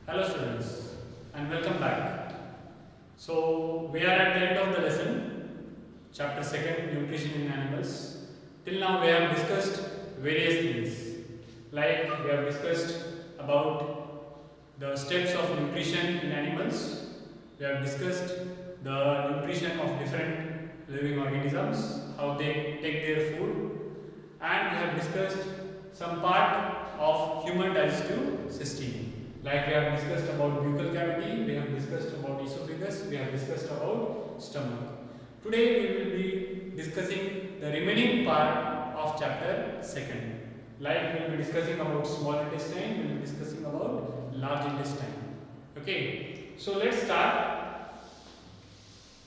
Hello students and welcome back. So we are at the end of the lesson, chapter 2, nutrition in animals. Till now we have discussed various things, like we have discussed about the steps of nutrition in animals. We have discussed the nutrition of different living organisms, how they take their food, and we have discussed some part of human digestive system. Like we have discussed about buccal cavity, we have discussed about esophagus, we have discussed about stomach. Today we will be discussing the remaining part of chapter 2. Like we will be discussing about small intestine, we will be discussing about large intestine. Okay, so let's start.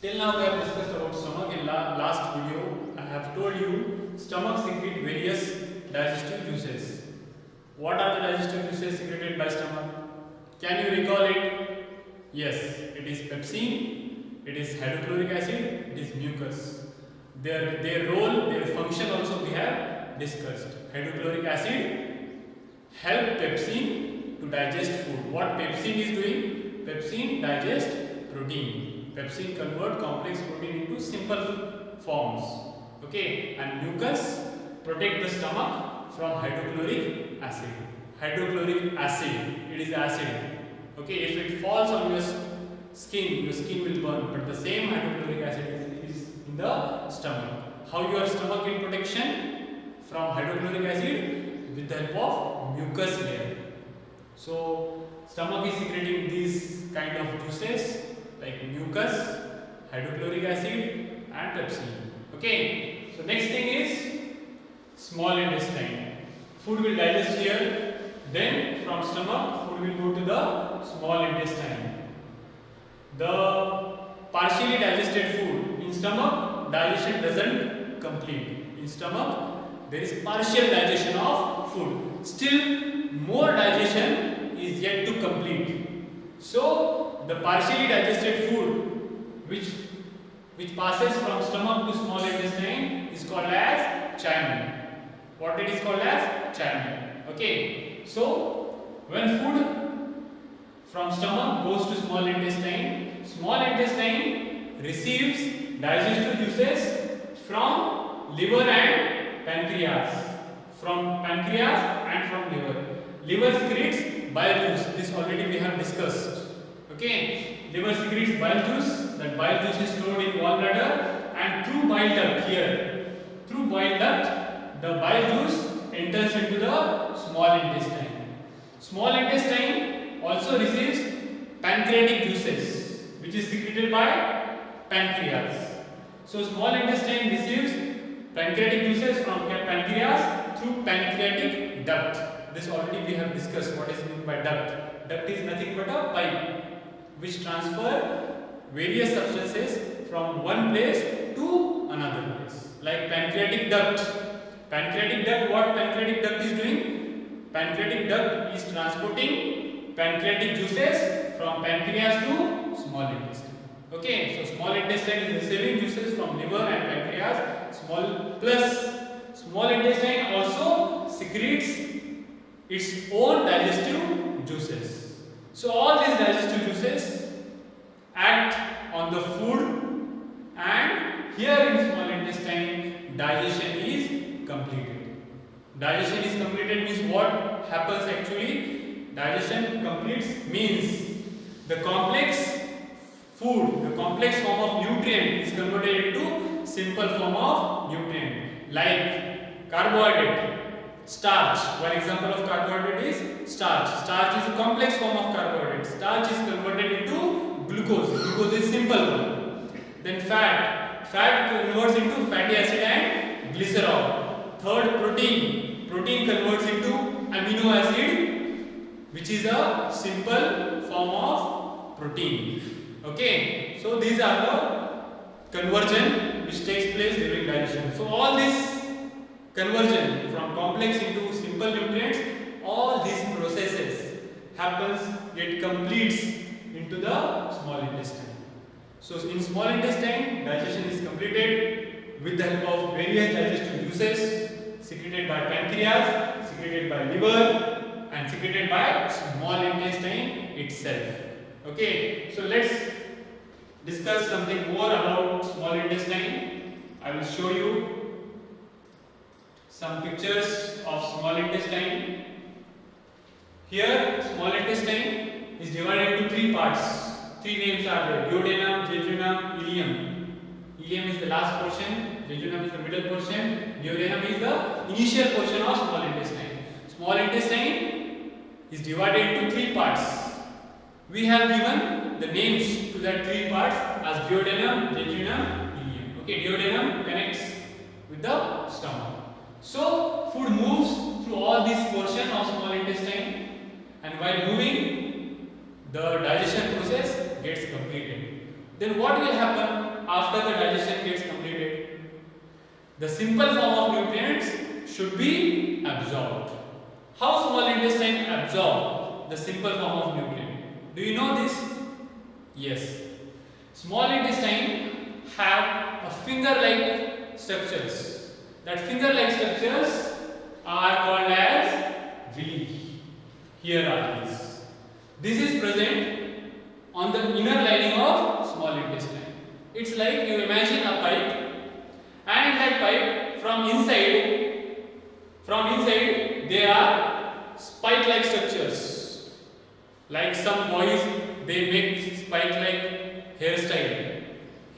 Till now we have discussed about stomach. In last video I have told you stomach secrete various digestive juices. What are the digestive juices secreted by stomach? Can you recall it? Yes, it is pepsin, it is hydrochloric acid, it is mucus. Their role, their function also we have discussed. Hydrochloric acid help pepsin to digest food. What pepsin is doing? Pepsin digest protein. Pepsin convert complex protein into simple forms. Okay, and mucus protect the stomach from hydrochloric acid. Hydrochloric acid, it is acid. Okay, if it falls on your skin will burn, but the same hydrochloric acid is in the stomach. How your stomach get protection from hydrochloric acid? With the help of mucus layer. So stomach is secreting these kind of juices like mucus, hydrochloric acid and pepsin. Okay, so next thing is small intestine. Food will digest here. Then from stomach, food will go to the small intestine. The partially digested food in stomach, digestion doesn't complete. In stomach, there is partial digestion of food. Still, more digestion is yet to complete. So, the partially digested food which passes from stomach to small intestine is called as chyme. What it is called as? Chyme. Okay. So, when food from stomach goes to small intestine receives digestive juices from liver and pancreas. From pancreas and from liver. Liver secretes bile juice. This already we have discussed. Okay. Liver secretes bile juice. That bile juice is stored in gallbladder and through bile duct here. Through bile duct, the bile juice enters into the small intestine. Small intestine also receives pancreatic juices, which is secreted by pancreas. So small intestine receives pancreatic juices from pancreas through pancreatic duct. This already we have discussed what is meant by duct. Duct is nothing but a pipe which transfer various substances from one place to another place. Like pancreatic duct. Pancreatic duct, what pancreatic duct is doing? Pancreatic duct is transporting pancreatic juices from pancreas to small intestine. Okay, so small intestine is receiving juices from liver and pancreas. Small intestine also secretes its own digestive juices. So all these digestive juices act on the food, and here in small intestine digestion is completed. Digestion is completed means what happens actually? Digestion completes means the complex food, the complex form of nutrient is converted into simple form of nutrient. Like carbohydrate, starch. One example of carbohydrate is starch. Starch is a complex form of carbohydrate. Starch is converted into glucose. Glucose is simple one. Then fat. Fat converts into fatty acid and glycerol. Third, protein. Protein converts into amino acid, which is a simple form of protein. Okay, so these are the conversion which takes place during digestion. So all this conversion from complex into simple nutrients, all these processes happens, it completes into the small intestine. So in small intestine, digestion is completed with the help of various digestive juices secreted by pancreas, secreted by liver and secreted by small intestine itself. Okay, so let's discuss something more about small intestine. I will show you some pictures of small intestine. Here, small intestine is divided into three parts. Three names are there: duodenum, jejunum, ileum. Ileum is the last portion, jejunum is the middle portion, duodenum is the initial portion of small intestine. Small intestine is divided into three parts. We have given the names to that three parts as duodenum, jejunum, ileum. Okay, duodenum connects with the stomach. So, food moves through all these portions of small intestine, and while moving, the digestion process gets completed. Then what will happen after the digestion gets completed? The simple form of nutrients should be absorbed. How small intestine absorb the simple form of nutrient? Do you know this? Yes. Small intestine have a finger-like structures. That finger-like structures are called as villi. Here are these. This is present on the inner lining of small intestine. It's like you imagine a pipe, and in that pipe from inside there are spike-like structures. Like some boys, they make spike-like hairstyle.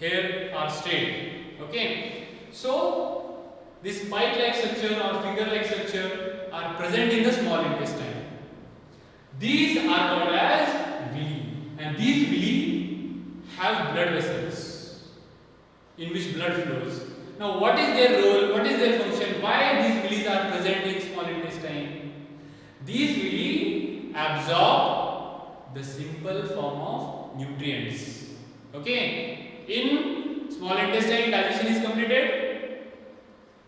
Hair are straight. Okay. So this spike-like structure or finger-like structure are present in the small intestine. These are called as villi, and these villi have blood vessels in which blood flows. Now, what is their role? What is their function? Why these villi are present in small intestine? These villi absorb the simple form of nutrients. Okay, in small intestine, digestion is completed.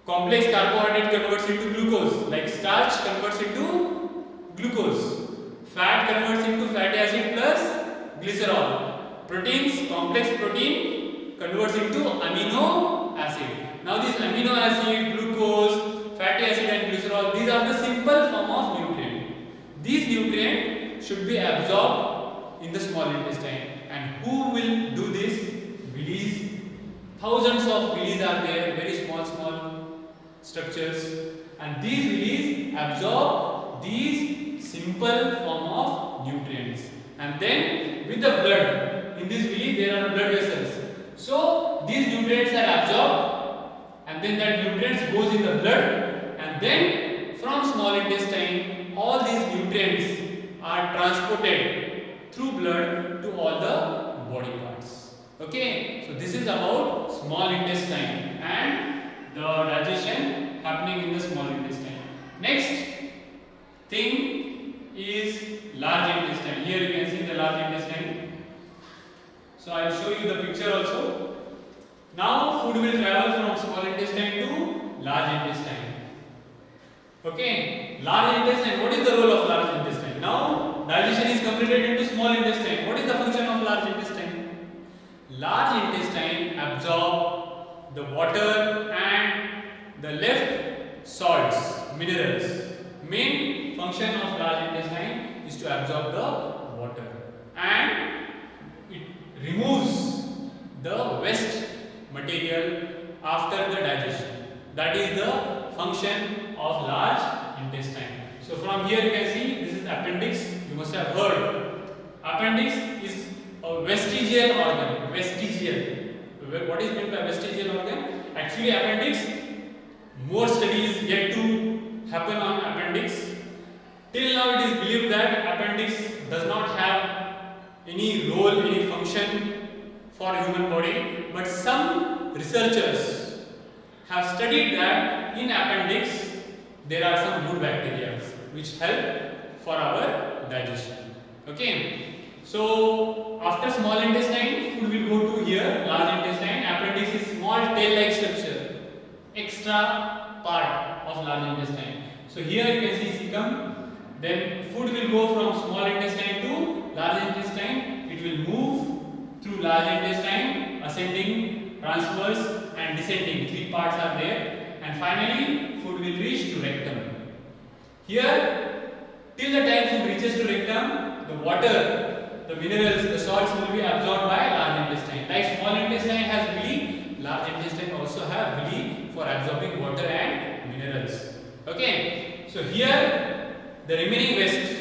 Complex carbohydrate converts into glucose, like starch converts into glucose. Fat converts into fatty acid plus glycerol. Proteins, complex protein converts into amino acid. Now this amino acid, glucose, fatty acid and glycerol, these are the simple form of nutrient. These nutrients should be absorbed in the small intestine. And who will do this? Villis. Thousands of villis are there, very small structures, and these villis absorb these simple form of nutrients, and then with the blood, in this villi there are blood vessels, so these nutrients are absorbed, and then that nutrients goes in the blood, and then from small intestine all these nutrients are transported through blood to all the body parts. Okay, so this is about small intestine and the digestion happening in the small intestine. Next thing is large intestine. Here you can see the large intestine. So I will show you the picture also. Now food will travel from small intestine to large intestine. Okay, large intestine. What is the role of large intestine? Now digestion is completed into small intestine. What is the function of large intestine? Large intestine absorb the water and the left salts, minerals. Main function of large intestine is to absorb the water, and it removes the waste material after the digestion. That is the function of large intestine. So from here you can see this is appendix. You must have heard. Appendix is a vestigial organ. Vestigial. What is meant by vestigial organ? Actually, appendix, more studies yet to happen on appendix. Till now it is believed that appendix does not have any role, any function for human body, but some researchers have studied that in appendix there are some good bacteria which help for our digestion. Okay. So after small intestine, food will go to here, large intestine. Appendix is small tail-like structure, extra part of large intestine. So here you can see cecum. Then food will go from small intestine to large intestine. It will move through large intestine, ascending, transverse and descending. Three parts are there. And finally, food will reach to rectum. Here, till the time food reaches to rectum, the water, the minerals, the salts will be absorbed by large intestine. Like small intestine has villi, large intestine also have villi for absorbing water and minerals. Okay, so here the remaining waste.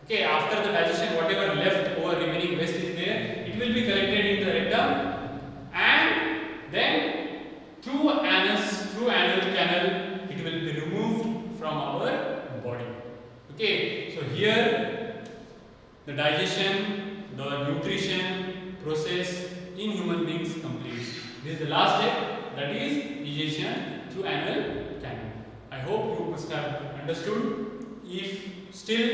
Okay, after the digestion, whatever left over remaining waste is there, it will be collected in the rectum, and then through anus, through anal canal, it will be removed from our body. Okay, so here the digestion, the nutrition process in human beings completes. This is the last step, that is digestion through anal canal. I hope you must have understood. If still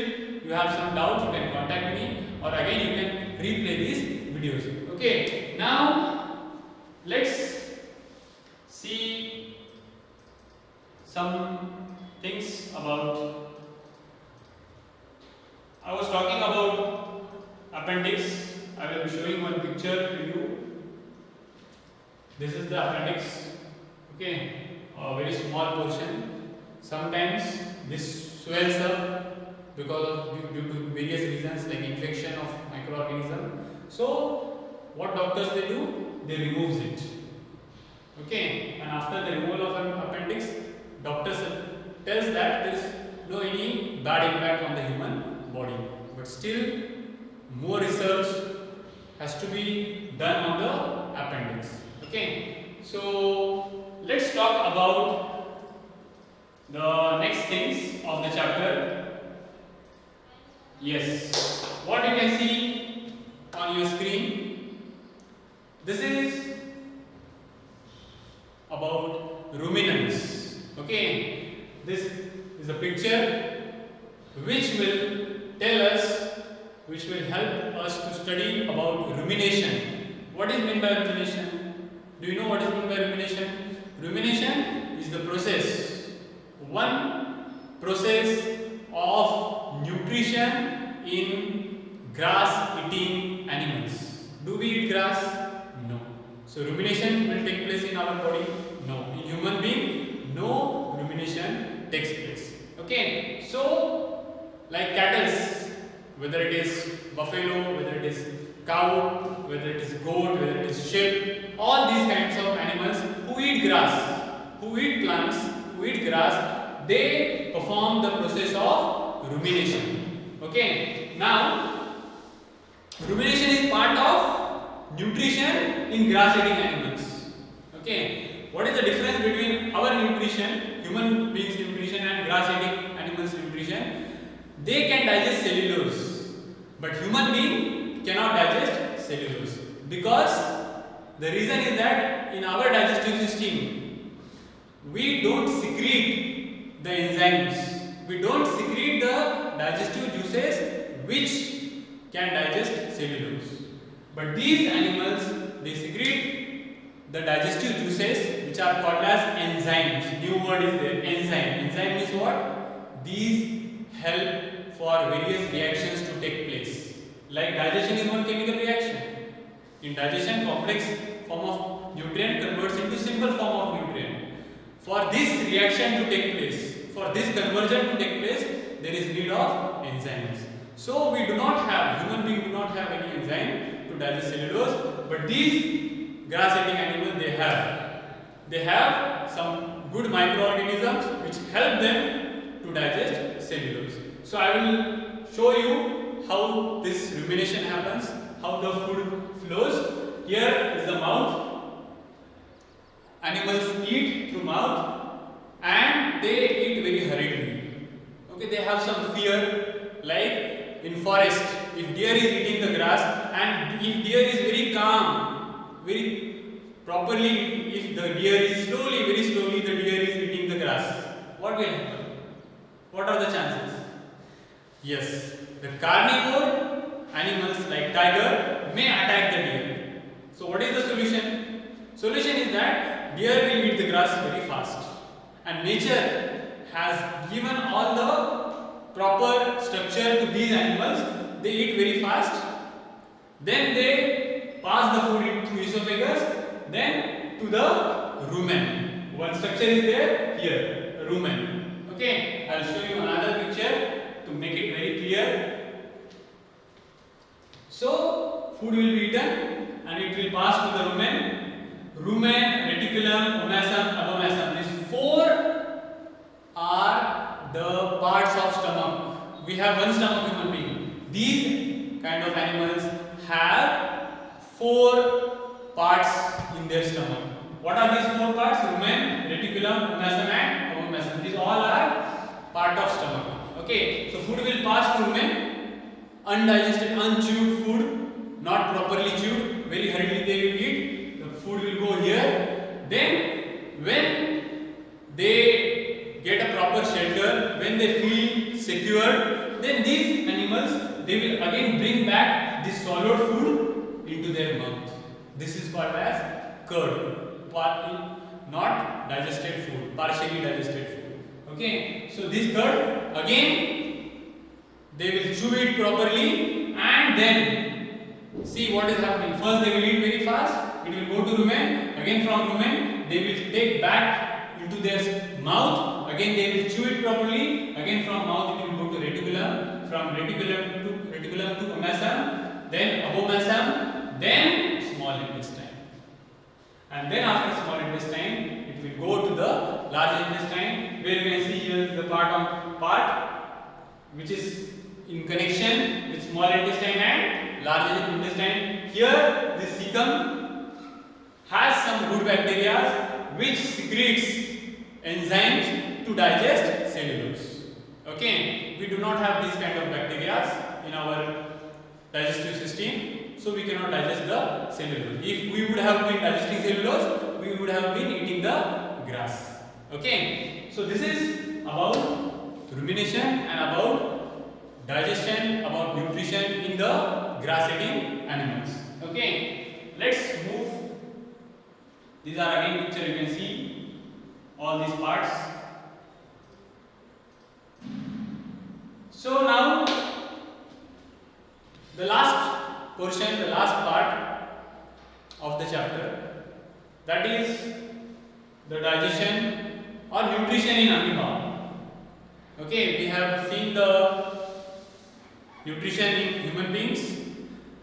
you have some doubts, you can contact me, or again you can replay these videos. Okay, now let's see some things about. I was talking about appendix. I will be showing one picture to you. This is the appendix. Okay, a very small portion. Sometimes this swells up because of due to various reasons like infection of microorganism. So what doctors they do? They removes it. Okay, and after the removal of an appendix, doctors tells that there is no any bad impact on the human body. But still, more research has to be done on the appendix. Okay, so let's talk about the next things of the chapter. Yes, what you can see on your screen, this is about ruminants. Okay, this is a picture which will tell us, which will help us to study about rumination. What is meant by rumination? Do you know what is meant by rumination? Rumination is the process, one process of nutrition in grass eating animals. Do we eat grass? No. So rumination will take place in our body? No. In human being, no rumination takes place. Okay, so like cattle, whether it is buffalo, whether it is cow, whether it is goat, whether it is sheep, all these kinds of animals who eat grass, who eat plants, who eat grass, they perform the process of rumination. Okay, now rumination is part of nutrition in grass eating animals. Okay, what is the difference between our nutrition, human beings nutrition, and grass eating animals nutrition? They can digest cellulose, but human being cannot digest cellulose, because the reason is that in our digestive system we don't secrete the enzymes, we don't secrete the digestive juices which can digest cellulose. But these animals, they secrete the digestive juices which are called as enzymes. New word is there, enzyme. Enzyme is what? These help for various reactions to take place. Like digestion is one chemical reaction. In digestion, complex form of nutrient converts into simple form of nutrient. For this reaction to take place, for this conversion to take place, there is need of enzymes. So we do not have, human beings do not have any enzyme to digest cellulose, but these grass eating animals, they have some good microorganisms which help them to digest cellulose. So I will show you how this rumination happens, how the food flows. Here is the mouth. Animals eat through mouth and they eat very hurriedly. Okay, they have some fear, like in forest, if deer is eating the grass, and if deer is very calm, very properly, if the deer is slowly, very slowly, the deer is eating the grass, what will happen? What are the chances? Yes, the carnivore animals like tiger may attack the deer. So what is the solution? Solution is that deer will eat the grass very fast, and nature has given all the proper structure to these animals. They eat very fast, then they pass the food through esophagus, then to the rumen. One structure is there here, rumen. Okay, I'll show you another picture to make it very clear. food will be eaten and it will pass to the rumen, reticulum, omasum, abomasum. These four are the parts of stomach. We have one stomach human being. These kind of animals have four parts in their stomach. What are these four parts? Rumen, reticulum, omasum and abomasum. These all are part of stomach. Okay, so food will pass to rumen. Undigested, unchewed food, not properly chewed, very hurriedly they will eat. The food will go here. Then, when they get a proper shelter, when they feel secure, then these animals, they will again bring back this swallowed food into their mouth. This is called as curd, not digested food, partially digested food. Okay, so this curd again they will chew it properly and then see what is happening. First they will eat very fast, it will go to rumen, again from rumen they will take back into their mouth, again they will chew it properly, again from mouth it will go to reticulum, from reticulum to omasum, then abomasum, then small intestine. And then after small intestine it will go to the large intestine, where you can see here is the part which is in connection with small intestine and large intestine. Here this cecum has some good bacteria which secretes enzymes to digest cellulose. Okay, we do not have these kind of bacteria in our digestive system, so we cannot digest the cellulose. If we would have been digesting cellulose, we would have been eating the grass. Okay, so this is about rumination and about digestion, about nutrition in the grass eating animals. Okay, let's move. These are again picture, you can see all these parts. So now the last portion, the last part of the chapter, that is the digestion or nutrition in amoeba. Okay, we have seen the nutrition in human beings,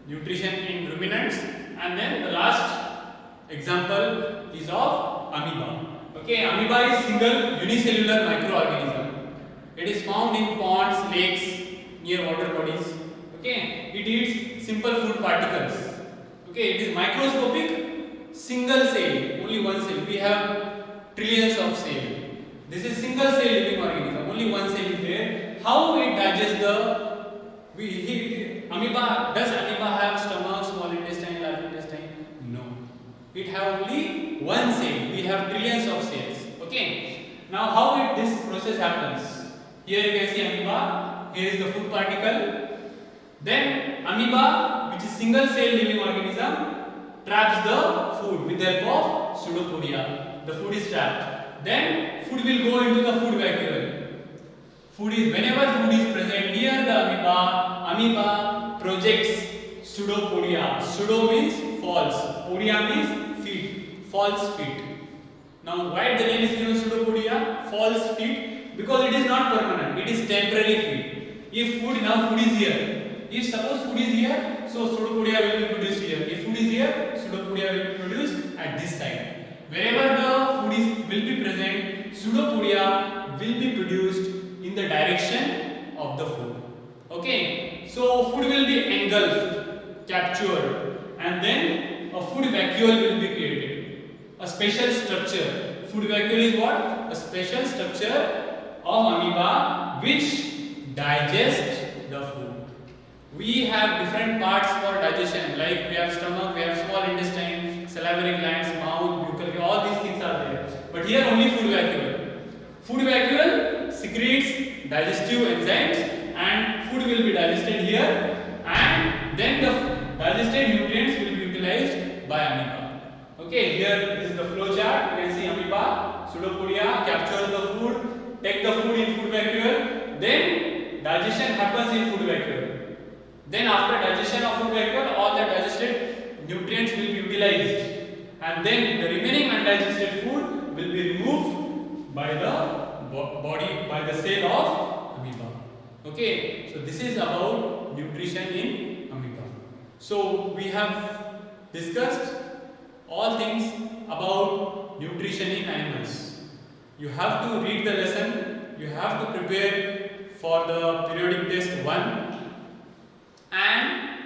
nutrition in ruminants, and then the last example is of amoeba. Okay, amoeba is single unicellular microorganism. It is found in ponds, lakes, near water bodies. Okay, it eats simple food particles. Okay, it is microscopic, single cell, only one cell. We have trillions of cells. This is single cell living organism, only one cell is there. How it digests the amoeba? Does amoeba have stomach, small intestine, large intestine? No. It have only one cell. We have trillions of cells. Okay. Now how this process happens? Here you can see amoeba. Here is the food particle. Then amoeba, which is single cell living organism, traps the food with the help of pseudopodia. The food is trapped. Then food will go into the food vacuole. Whenever food is present near the amoeba projects pseudopodia. Pseudo means false, podia means feet, false feet. Now why the name is given pseudopodia, false feet? Because it is not permanent, it is temporary feet. If food is here, if suppose food is here, so pseudopodia will be produced here. If food is here, pseudopodia will be produced at this side. Wherever the food will be present, pseudopodia will be produced in the direction of the food. Okay, so food will be engulfed, captured, and then a food vacuole will be created. A special structure. Food vacuole is what? A special structure of amoeba which digests the food. We have different parts for digestion, like we have stomach, we have small intestine, salivary glands, mouth, buccal, all these things are there. But here only food vacuole. Food vacuole secretes digestive enzymes and food will be digested here, and then the digested nutrients will be utilized by amoeba. Okay, here is the flow chart. You can see amoeba, pseudopodia captures the food, take the food in food vacuole, then digestion happens in food vacuole. Then after digestion of food vacuole, all the digested nutrients will be utilized, and then the remaining undigested food will be removed by the body, by the cell of amoeba. Okay, so this is about nutrition in amoeba. So we have discussed all things about nutrition in animals. You have to read the lesson, you have to prepare for the periodic test 1 and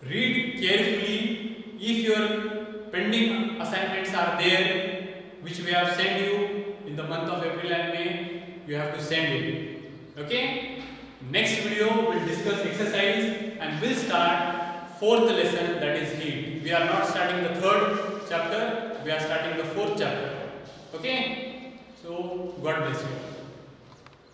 read carefully. If your pending assignments are there which we have sent you in the month of April and May, you have to send it. Okay? Next video will discuss exercise and will start fourth lesson, that is heat. We are not starting the third chapter, we are starting the fourth chapter. Okay? So God bless you.